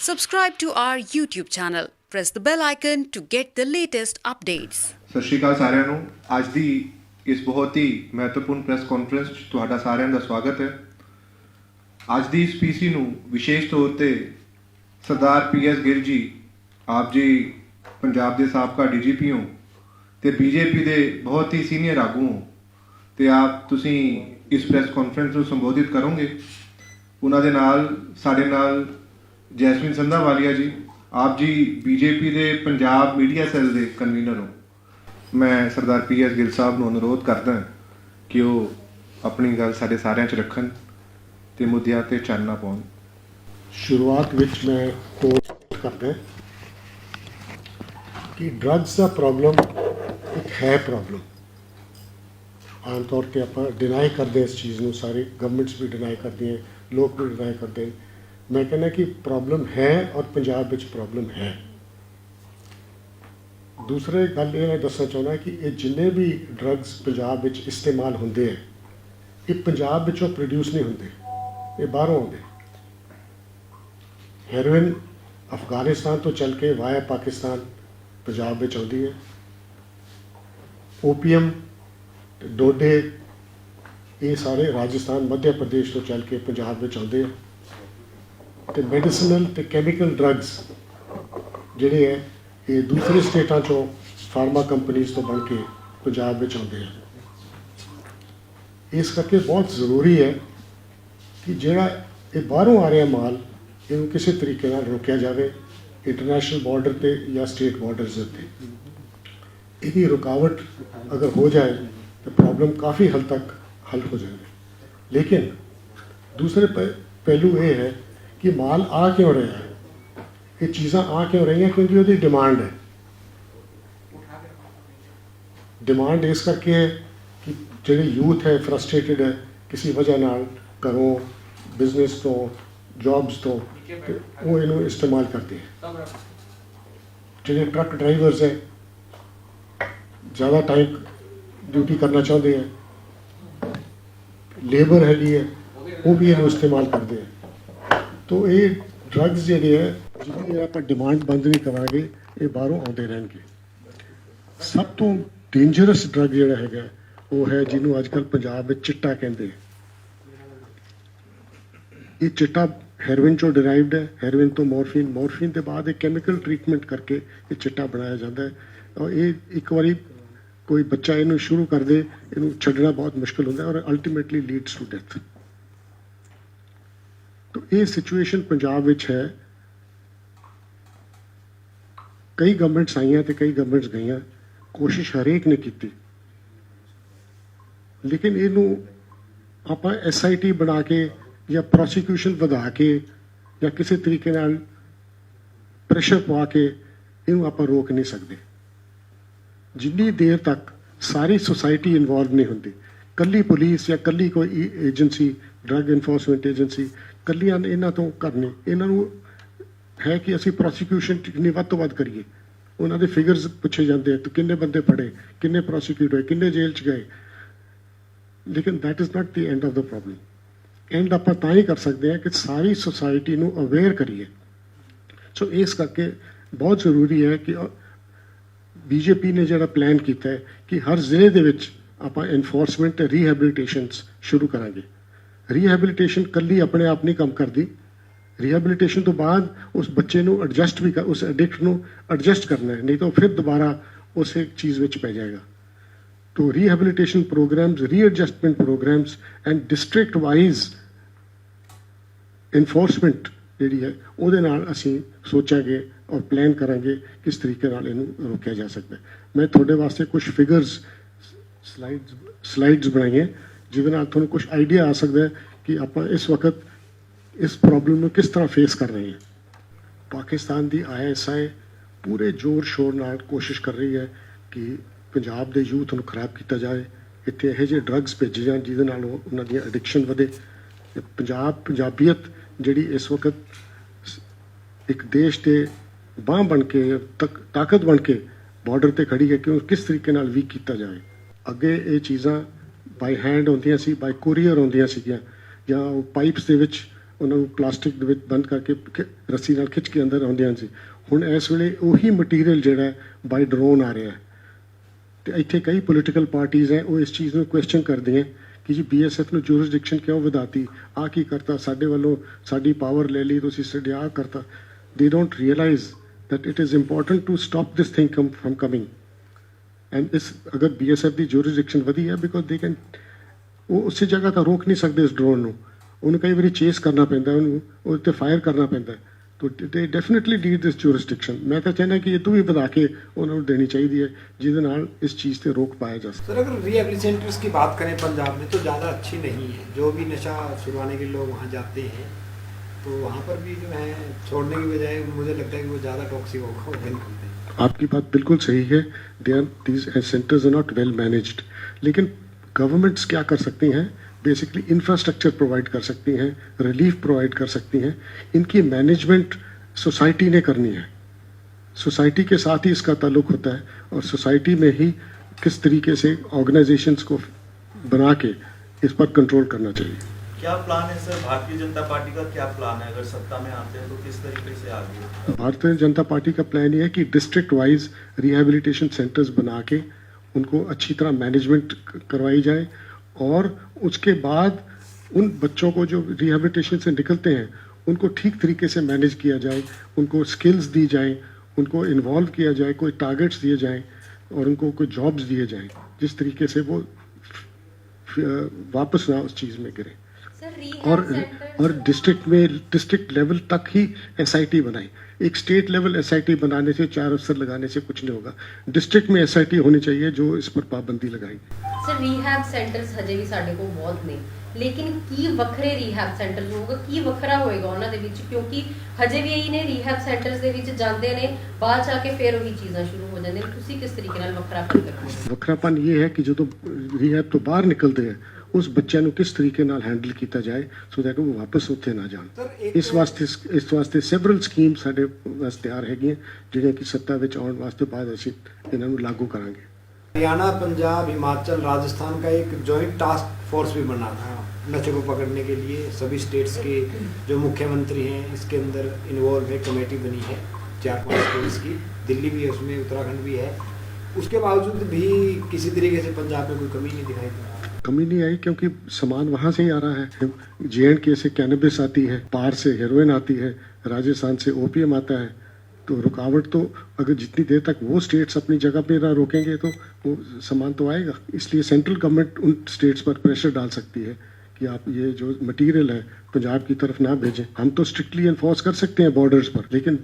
Subscribe to our YouTube channel. Press the bell icon to get the latest updates. ਸਤਿ ਸ਼੍ਰੀ ਅਕਾਲ ਸਾਰਿਆਂ ਨੂੰ। ਅੱਜ ਦੀ ਇਸ ਬਹੁਤ ਹੀ ਮਹੱਤਵਪੂਰਨ ਪ੍ਰੈਸ ਕਾਨਫਰੰਸ 'ਚ ਤੁਹਾਡਾ ਸਾਰਿਆਂ ਦਾ ਸਵਾਗਤ ਹੈ। ਅੱਜ ਦੀ ਇਸ ਪੀਸੀ ਨੂੰ ਵਿਸ਼ੇਸ਼ ਤੌਰ ਤੇ ਸਰਦਾਰ PS ਗਿੱਲ ਜੀ, ਆਪ ਜੀ ਪੰਜਾਬ ਦੇ ਸਾਬਕਾ DGP ਹੋ ਤੇ BJP ਦੇ ਬਹੁਤ ਹੀ ਸੀਨੀਅਰ ਆਗੂ ਹੋ ਤੇ ਆਪ ਤੁਸੀਂ ਇਸ ਪ੍ਰੈਸ ਕਾਨਫਰੰਸ ਨੂੰ ਸੰਬੋਧਿਤ ਕਰੋਗੇ। ਉਹਨਾਂ ਦੇ ਨਾਲ ਸਾਡੇ ਨਾਲ ਜੈਸਮੀਨ ਸੰਧਾਵਾਲੀਆ ਜੀ, ਆਪ ਜੀ BJP ਦੇ ਪੰਜਾਬ ਮੀਡੀਆ ਸੈੱਲ ਦੇ ਕਨਵੀਨਰ ਹੋ। ਮੈਂ ਸਰਦਾਰ PS ਗਿੱਲ ਸਾਹਿਬ ਨੂੰ ਅਨੁਰੋਧ ਕਰਦਾ ਕਿ ਉਹ ਆਪਣੀ ਗੱਲ ਸਾਡੇ ਸਾਰਿਆਂ 'ਚ ਰੱਖਣ ਤੇ ਮੁੱਦਿਆਂ ਤੇ ਚਾਨਣਾ ਪਾਉਣ। शुरुआत विच मैं कोट करदा कि ड्रग्स का प्रॉब्लम एक है प्रॉब्लम। आम तौर पर आप डिनाई करते इस चीज़ में, सारी गवर्नमेंट्स भी डिनाई करती हैं, लोग भी डिनाई करते हैं। मैं कहना कि प्रॉब्लम है और पंजाब विच प्रॉब्लम है। दूसरे गल ये मैं दसना चाहना कि ये जिन्ने भी ड्रग्स पंजाब विच इस्तेमाल होंदे हैं, ये पंजाब विचों प्रोड्यूस नहीं होंदे, ये बाहरों आउंदे। हेरोइन अफगानिस्तान तो चल के वाया पाकिस्तान पंजाब में आती है। ओपीएम डोडे ये सारे राजस्थान मध्य प्रदेश तो चल के पंजाब में आते हैं। तो मैडिसिनल तो कैमिकल ड्रग्स जिहड़े है ये दूसरे स्टेटां चों फार्मा कंपनीज तो बन के पंजाब में आते हैं। इस करके बहुत ज़रूरी है कि जिहड़ा ये बाहरों आ रहा माल ਇਹਨੂੰ ਕਿਸੇ ਤਰੀਕੇ ਨਾਲ ਰੋਕਿਆ ਜਾਵੇ, ਇੰਟਰਨੈਸ਼ਨਲ ਬਾਰਡਰ ਤੇ ਜਾਂ ਸਟੇਟ ਬਾਰਡਰਸ ਦੇ ਉੱਤੇ। ਇਹਦੀ ਰੁਕਾਵਟ ਅਗਰ ਹੋ ਜਾਏ ਤਾਂ ਪ੍ਰੋਬਲਮ ਕਾਫੀ ਹੱਦ ਤੱਕ ਹੱਲ ਹੋ ਜਾਏਗੀ। ਲੇਕਿਨ ਦੂਸਰੇ ਪਹਿਲੂ ਇਹ ਹੈ ਕਿ ਮਾਲ ਆ ਕਿਉਂ ਰਿਹਾ ਹੈ, ਇਹ ਚੀਜ਼ਾਂ ਆ ਕਿਉਂ ਰਹੀਆਂ, ਕਿਉਂਕਿ ਉਹਦੀ ਡਿਮਾਂਡ ਹੈ। ਡਿਮਾਂਡ ਇਸ ਕਰਕੇ ਹੈ ਕਿ ਜਿਹੜੇ ਯੂਥ ਹੈ ਫਰਸਟ੍ਰੇਟਡ ਹੈ ਕਿਸੇ ਵਜ੍ਹਾ ਨਾਲ, ਘਰੋਂ, ਬਿਜ਼ਨਸ ਤੋਂ, जॉब्स तो वो इनू इस्तेमाल करते हैं। जो ट्रक ड्राइवर्स है ज़्यादा टाइम ड्यूटी करना चाहते हैं, लेबर हैगी है वो भी इनू इस्तेमाल करते हैं। तो ये ड्रग्स जिहड़े है जिहदी आप डिमांड बंद नहीं करांगे ये बाहरों आते रहेंगे। सब तो डेंजरस ड्रग जिहड़ा हैगा वो है जिन्हों अजकल पंजाब में चिट्टा कहते हैं। ये चिट्टा हेरोइन चो डिराइव्ड है, हेरोइन तो मॉर्फिन, मॉर्फिन के बाद एक केमिकल ट्रीटमेंट करके ये चिट्टा बनाया जाता है। और ये एक बारी कोई बच्चा इनू शुरू कर दे, इनू छड्डना बहुत मुश्किल होता है और अल्टीमेटली लीड्स टू डेथ। तो ये सिचुएशन पंजाब विच है। कई गवर्नमेंट्स आईयां ते कई गवर्नमेंट्स गईयां, कोशिश हरेक ने की, लेकिन इनू आपां SIT बना के ਜਾਂ ਪ੍ਰੋਸੀਕਿਊਸ਼ਨ ਵਧਾ ਕੇ ਜਾਂ ਕਿਸੇ ਤਰੀਕੇ ਨਾਲ ਪ੍ਰੈਸ਼ਰ ਪਾ ਕੇ ਇਹਨੂੰ ਆਪਾਂ ਰੋਕ ਨਹੀਂ ਸਕਦੇ। ਜਿੰਨੀ ਦੇਰ ਤੱਕ ਸਾਰੀ ਸੁਸਾਇਟੀ ਇਨਵੋਲਵ ਨਹੀਂ ਹੁੰਦੀ, ਕੱਲੀ ਪੁਲਿਸ ਜਾਂ ਕੱਲੀ ਕੋਈ ਏਜੰਸੀ, ਡਰੱਗ ਇਨਫੋਰਸਮੈਂਟ ਏਜੰਸੀ ਕੱਲੀਆਂ ਇਹਨਾਂ ਤੋਂ ਕਰਨੀ, ਇਹਨਾਂ ਨੂੰ ਹੈ ਕਿ ਅਸੀਂ ਪ੍ਰੋਸੀਕਿਊਸ਼ਨ ਕਿੰਨੀ ਵੱਧ ਤੋਂ ਵੱਧ ਕਰੀਏ। ਉਹਨਾਂ ਦੇ ਫਿਗਰਸ ਪੁੱਛੇ ਜਾਂਦੇ ਆ, ਕਿੰਨੇ ਬੰਦੇ ਫੜੇ, ਕਿੰਨੇ ਪ੍ਰੋਸੀਕਿਊਟ ਹੋਏ, ਕਿੰਨੇ ਜੇਲ੍ਹ 'ਚ ਗਏ। ਲੇਕਿਨ that is not the end of the problem. And आप ही कर सकते हैं कि सारी सोसाइटी को अवेयर करिए। सो इस करके बहुत जरूरी है कि BJP ने जो प्लान किया है कि हर जिले के आप इन्फोर्समेंट रीहैबिलिटेशन शुरू करांगे। रीहैबिलिटेशन कल्ली अपने आप नहीं काम करती, रीहैबिलिटेशन तो बाद उस बच्चे को एडजस्ट भी कर, उस एडिक्ट को एडजस्ट करना है, नहीं तो फिर दोबारा उस एक चीज़ में पै जाएगा। तो rehabilitation programs, readjustment programs and district wise enforcement जी है वो असी सोचांगे और प्लान करांगे किस तरीके इनू रोकया जा सकता है। मैं थोड़े वास्ते कुछ फिगर्स स्लाइड्स बनाई हैं जिहदे नाल तुहानूं कुछ आइडिया आ सकता है कि आप इस वक्त इस प्रॉब्लम को किस तरह फेस कर रहे हैं। पाकिस्तान की ISI पूरे जोर शोर नाल कोशिश कर रही है कि पंजाब के यूथ को खराब किया जाए, इत्थे इहो जिहे ड्रग्स भेजे जाए जिहदे नाल उन्हां दी एडिक्शन वधे। पंजाबियत जिहड़ी इस वक्त एक देश के बांह बन के ताकत बन के बॉर्डर ते खड़ी है कि किस तरीके नाल वीक किया जाए। अगे ये चीज़ां बाय हैंड आउंदियां सी, बाय कुरीयर आउंदियां सीगियां, जां पाइप्स दे विच ਉਹਨਾਂ ਨੂੰ ਪਲਾਸਟਿਕ ਦੇ ਵਿੱਚ ਬੰਦ ਕਰਕੇ ਰੱਸੀ ਨਾਲ ਖਿੱਚ ਕੇ ਅੰਦਰ ਆਉਂਦੇ ਸੀ। ਹੁਣ ਇਸ ਵੇਲੇ ਉਹੀ ਮਟੀਰੀਅਲ ਜਿਹੜਾ ਬਾਈ ਡਰੋਨ ਆ ਰਿਹਾ ਹੈ ਤੇ ਇੱਥੇ ਕਈ ਪੋਲੀਟੀਕਲ ਪਾਰਟੀਆਂ ਹੈ ਉਹ ਇਸ ਚੀਜ਼ ਨੂੰ ਕੁਐਸਚਨ ਕਰਦੀਆਂ ਕਿ ਜੀ BSF ਨੂੰ ਜੂਰਿਸਡਿਕਸ਼ਨ ਕਿਉਂ ਵਧਾਤੀ, ਆ ਕੀ ਕਰਤਾ, ਸਾਡੇ ਵੱਲੋਂ ਸਾਡੀ ਪਾਵਰ ਲੈ ਲਈ ਤੁਸੀਂ, ਸਾਡੇ ਆ ਕਰਤਾ। ਦੇ don't realise that it is important to stop this thing from coming. And this अगर BSF ਦੀ jurisdiction ਵਧੀ ਹੈ because they can ਉਹ ਉਸੇ ਜਗ੍ਹਾ ਤਾਂ ਰੋਕ ਨਹੀਂ ਸਕਦੇ ਇਸ ਡਰੋਨ ਨੂੰ, ਉਹਨੂੰ ਕਈ ਵਾਰੀ ਚੇਸ ਕਰਨਾ ਪੈਂਦਾ, ਉਹਨੂੰ ਉਹਦੇ ਤੇ ਫਾਇਰ ਕਰਨਾ ਪੈਂਦਾ। तो they definitely need this jurisdiction। मैं तो चाहना कि ये तो भी ਵਧਾ ਕੇ ਉਹਨਾਂ ਨੂੰ ਦੇਣੀ ਚਾਹੀਦੀ ਹੈ ਜਿਹਦੇ ਨਾਲ ਇਸ चीज़ से रोक पाया जा सके। सर अगर रिहेबिलिटेशन सेंटर्स की बात करें पंजाब में तो ज़्यादा अच्छी नहीं है, जो भी नशा छुड़वाने के लोग वहाँ जाते हैं तो वहाँ पर भी जो है छोड़ने की बजाय मुझे लगता है कि वो ज़्यादा टॉक्सिक होगा। आपकी बात बिल्कुल सही है। These centres are not well managed, लेकिन गवर्नमेंट्स क्या कर सकती हैं, बेसिकली इंफ्रास्ट्रक्चर प्रोवाइड कर सकती हैं, रिलीफ प्रोवाइड कर सकती हैं। इनकी मैनेजमेंट सोसाइटी ने करनी है, सोसाइटी के साथ ही इसका ताल्लुक होता है और सोसाइटी में ही किस तरीके से ऑर्गेनाइजेशंस को बना के इस पर कंट्रोल करना चाहिए। क्या प्लान है सर, भारतीय जनता पार्टी का क्या प्लान है, अगर सत्ता में आते हैं तो किस तरीके से आगे? भारतीय जनता पार्टी का प्लान ये है कि डिस्ट्रिक्ट वाइज रिहैबिलिटेशन सेंटर्स बना के उनको अच्छी तरह मैनेजमेंट करवाई जाए और उसके बाद उन बच्चों को जो रिहैबिलिटेशन से निकलते हैं उनको ठीक तरीके से मैनेज किया जाए, उनको स्किल्स दी जाए, उनको इन्वॉल्व किया जाए, कोई टारगेट्स दिए जाएं और उनको कोई जॉब्स दिए जाएं जिस तरीके से वो वापस ना उस चीज़ में गिरे। और डिस्ट्रिक्ट लेवल तक ही SIT बनाई। एक स्टेट लेवल SIT बनाने से, 4 अफसर लगाने से कुछ नहीं होगा। डिस्ट्रिक्ट में SIT होनी चाहिए जो इस पर पाबंदी लगाएगी। सर रिहैब सेंटर्स हजे भी साडे कोल बहुत ने, लेकिन की वखरे रिहैब सेंटर्स होगा, की वखरा होएगा ਉਹਨਾਂ ਦੇ ਵਿੱਚ, क्योंकि हजे भी ਇਹੀ ਨੇ रिहैब सेंटर्स ਦੇ ਵਿੱਚ ਜਾਂਦੇ ਨੇ, ਬਾਅਦ ਚ ਆ ਕੇ ਫਿਰ ਉਹੀ ਚੀਜ਼ਾਂ ਸ਼ੁਰੂ ਹੋ ਜਾਂਦੀਆਂ ਨੇ। ਤੁਸੀਂ ਕਿਸ ਤਰੀਕੇ ਨਾਲ ਵਖਰਾਪਨ ਕਰਦੇ ਹੋ? वखरापन ये है कि जो तो रिहैब तो बाहर निकलते हैं उस बच्चे ਨੂੰ किस तरीके ਨਾਲ हैंडल किया जाए सो दैट वो वापस ਉੱਥੇ ना ਜਾਣ। ਇਸ ਵਾਸਤੇ ਸੈਵਰਲ ਸਕੀਮ ਸਾਡੇ ਵਾਸਤੇ ਤਿਆਰ ਹੈਗੀਆਂ ਜਿਹੜੀਆਂ ਕਿ ਸੱਤਾ ਵਿੱਚ ਆਉਣ ਵਾਸਤੇ ਬਾਅਦ ਅਸੀਂ ਇਹਨਾਂ ਨੂੰ ਲਾਗੂ ਕਰਾਂਗੇ। हरियाणा, पंजाब, हिमाचल, राजस्थान का एक जॉइंट टास्क फोर्स भी बना था नशे को पकड़ने के लिए। सभी स्टेट्स के जो मुख्यमंत्री हैं इसके अंदर इन्वॉल्व है, कमेटी बनी है 4-5 स्टेट्स की, दिल्ली भी है उसमें, उत्तराखंड भी है। उसके बावजूद भी किसी तरीके से पंजाब में कोई कमी नहीं दिखाई दी। कमी नहीं आई क्योंकि सामान वहाँ से ही आ रहा है। JNK से कैनबिस आती है, पार से हेरोइन आती है, राजस्थान से ओपीएम आता है। तो रुकावट तो अगर जितनी देर तक वो स्टेट्स अपनी जगह पे ना रोकेंगे तो वो सामान तो आएगा। इसलिए सेंट्रल गवर्नमेंट उन स्टेट्स पर प्रेशर डाल सकती है कि आप ये जो मटेरियल है पंजाब की तरफ ना भेजें। हम तो स्ट्रिक्टली इन्फोर्स कर सकते हैं बॉर्डर्स पर, लेकिन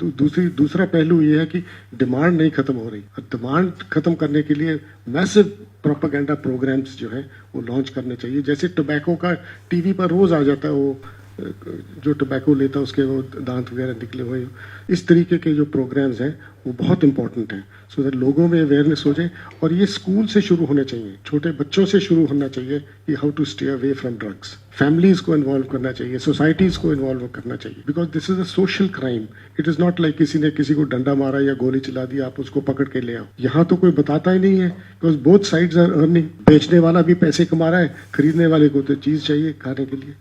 दूसरा पहलू ये है कि डिमांड नहीं खत्म हो रही। और डिमांड खत्म करने के लिए मैसिव प्रोपेगेंडा प्रोग्राम्स जो है वो लॉन्च करने चाहिए। जैसे टोबैको का टीवी पर रोज आ जाता है, वो जो टोबैको लेता है उसके वो दांत वगैरह निकले हुए, इस तरीके के जो प्रोग्राम्स हैं वो बहुत इंपॉर्टेंट हैं सो दैट लोगों में अवेयरनेस हो जाए। और ये स्कूल से शुरू होने चाहिए, छोटे बच्चों से शुरू होना चाहिए कि how to stay away from drugs. Families को इन्वॉल्व करना चाहिए, सोसाइटीज को इन्वॉल्व करना चाहिए, because this is a social crime. It is not like किसी ने किसी को डंडा मारा या गोली चला दी आप उसको पकड़ के ले आओ। यहाँ तो कोई बताता ही नहीं है, because both sides are earning. बेचने वाला भी पैसे कमा रहा है, खरीदने वाले को तो चीज चाहिए खाने के लिए।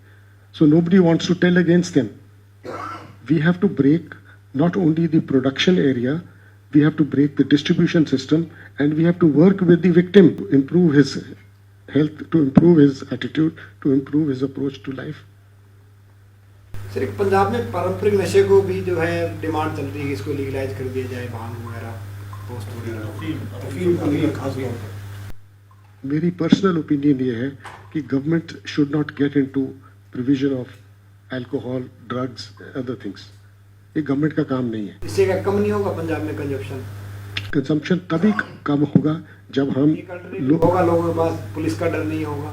So nobody wants to tell against them. We have to break not only the production area, we have to break the distribution system, and we have to work with the victim to improve his health, to improve his attitude, to improve his approach to life. Sir एक पंजाब में पारंपरिक नशे को भी जो है demand चल रही है कि इसको लीगलाइज कर दिया जाए, भांग वगैरह, पोस्ट वगैरह, अफीम को भी खास तौर पर। मेरी पर्सनल ओपिनियन ये है कि government should not get into provision of alcohol, drugs, other things. ये गवर्नमेंट का काम नहीं है। इससे क्या कम नहीं होगा पंजाब में कंजम्पशन तभी कम होगा जब हम होगा, लोगों के पास पुलिस का डर नहीं होगा।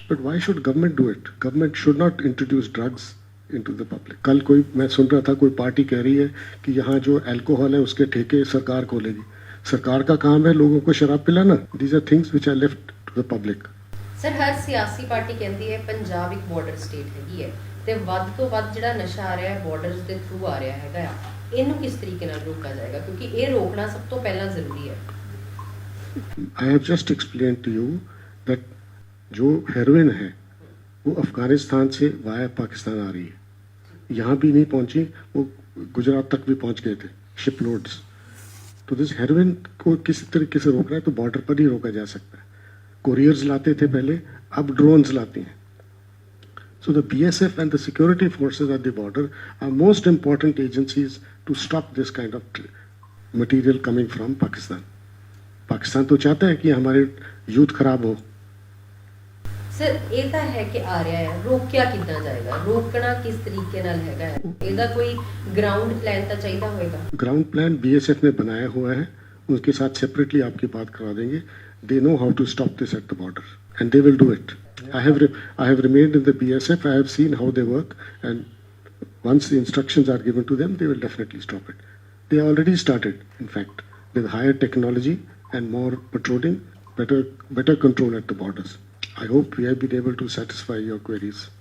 But why should government do it? Government should not introduce drugs into the public. कल कोई मैं सुन रहा था, कोई पार्टी कह रही है कि यहाँ जो अल्कोहल है उसके ठेके सरकार खोलेगी। सरकार का काम है लोगों को शराब पिलाना। These are things which are left to the public. Sir हर सियासी पार्टी कहती है पंजाब एक बॉर्डर स्टेट हैगी है ਤੇ ਵੱਧ ਤੋਂ ਵੱਧ ਜਿਹੜਾ ਨਸ਼ਾ ਆ ਰਿਹਾ ਹੈ ਬਾਰਡਰਸ ਦੇ ਥਰੂ ਆ ਰਿਹਾ ਹੈਗਾ ਆ, ਇਹਨੂੰ ਕਿਸ ਤਰੀਕੇ ਨਾਲ ਰੋਕਾ ਜਾਏਗਾ, ਕਿਉਂਕਿ ਇਹ ਰੋਕਣਾ ਸਭ ਤੋਂ ਪਹਿਲਾਂ ਜ਼ਰੂਰੀ ਹੈ। I have just explained to you that जो हेरोइन है वो अफगानिस्तान से वाया पाकिस्तान आ रही है। यहाँ भी नहीं पहुंची, वो गुजरात तक भी पहुंच गए थे शिप लोड्स। तो दिस हेरोइन को किसी तरीके से रोकना है तो बॉर्डर पर ही रोका जा सकता है। कोरियर्स लाते थे पहले, अब ड्रोन्स लाते हैं। So the BSF and the security forces at the border are most important agencies to stop this kind of material coming from Pakistan. Pakistan तो चाहता है कि हमारे यूथ खराब हो। ਸਰ ਇਹ ਤਾਂ ਹੈ ਕਿ ਆ ਰਿਹਾ ਹੈ, ਰੋਕਿਆ ਕਿੱਦਾਂ ਜਾਏਗਾ, ਰੋਕਣਾ ਕਿਸ ਤਰੀਕੇ ਨਾਲ ਹੈਗਾ ਹੈ, ਇਹਦਾ ਕੋਈ ग्राउंड प्लान ਤਾਂ ਚਾਹੀਦਾ होएगा। ग्राउंड प्लान BSF ने बनाया हुआ है, उनके साथ सेपरेटली आपकी बात करवा देंगे। They know how to stop this at the border and they will do it. I have remained in the BSF. I have seen how they work, and once the instructions are given to them, they will definitely stop it. They already started, in fact, with higher technology and more patrolling, better control at the borders. I hope we have been able to satisfy your queries.